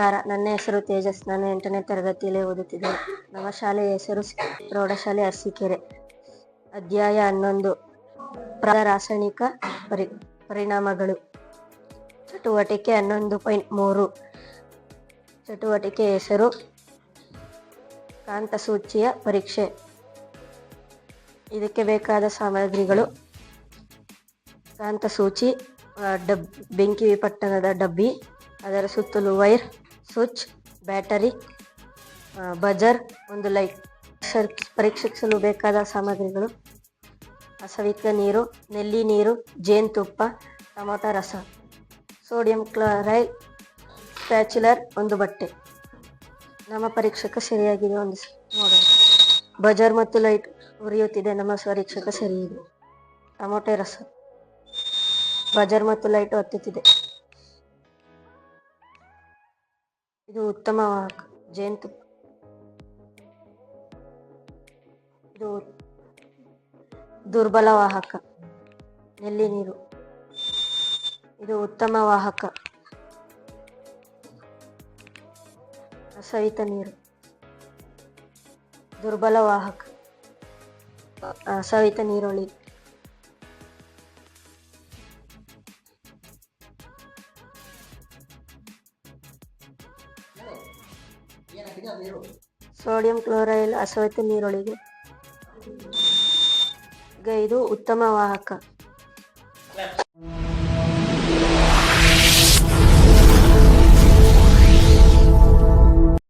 ನಮಸ್ಕಾರ. ನನ್ನ ಹೆಸರು ತೇಜಸ್. ನಾನು 8ನೇ ತರಗತಿಯಲ್ಲಿ ಓದುತ್ತಿದ್ದೇನೆ. ನಮ್ಮ ಶಾಲೆಯ ಹೆಸರು ಪ್ರೌಢಶಾಲೆ ಅರಸೀಕೆರೆ. ಅಧ್ಯಾಯ 11 ರಾಸಾಯನಿಕ ಪರಿಣಾಮಗಳು. ಚಟುವಟಿಕೆ 11.3. ಚಟುವಟಿಕೆ ಹೆಸರು ಕಾಂತಸೂಚಿಯ ಪರೀಕ್ಷೆ. ಇದಕ್ಕೆ ಬೇಕಾದ ಸಾಮಗ್ರಿಗಳು: ಕಾಂತಸೂಚಿ, ಬೆಂಕಿ ವಿಪಟ್ಟಣದ ಡಬ್ಬಿ, ಅದರ ಸುತ್ತಲೂ ವೈರ್, ಸ್ವಿಚ್, ಬ್ಯಾಟರಿ, ಬಜರ್, ಒಂದು ಲೈಟ್. ಪರೀಕ್ಷಿಸಲು ಬೇಕಾದ ಸಾಮಗ್ರಿಗಳು: ಅಸವಿತ ನೀರು, ನೆಲ್ಲಿ ನೀರು, ಜೇನುತುಪ್ಪ, ಟೊಮೆಟೊ ರಸ, ಸೋಡಿಯಂ ಕ್ಲೋರೈಡ್, ಸ್ಪ್ಯಾಚುಲರ್, ಒಂದು ಬಟ್ಟೆ. ನಮ್ಮ ಪರೀಕ್ಷಕ ಸರಿಯಾಗಿದೆ ಒಂದು ನೋಡೋಣ. ಬಜರ್ ಮತ್ತು ಲೈಟ್ ಉರಿಯುತ್ತಿದೆ. ನಮ್ಮ ಪರೀಕ್ಷಕ ಸರಿಯಿದೆ. ಟೊಮೆಟೊ ರಸ, ಬಜರ್ ಮತ್ತು ಲೈಟ್ ಹತ್ತುತ್ತಿದೆ. ಇದು ಉತ್ತಮ ವಾಹಕ. ಜೇನುತುಪ್ಪ, ಇದು ದುರ್ಬಲ ವಾಹಕ. ನೆಲ್ಲಿ ನೀರು, ಇದು ಉತ್ತಮ ವಾಹಕ. ಅಸವಿತ ನೀರು, ದುರ್ಬಲ ವಾಹಕ. ಅಸವಿತ ನೀರೊಳಿ, ಸೋಡಿಯಂ ಕ್ಲೋರೈಡ್, ಅಸವಿತ ನೀರೊಳಗೆ. ಇದು ಉತ್ತಮ ವಾಹಕ.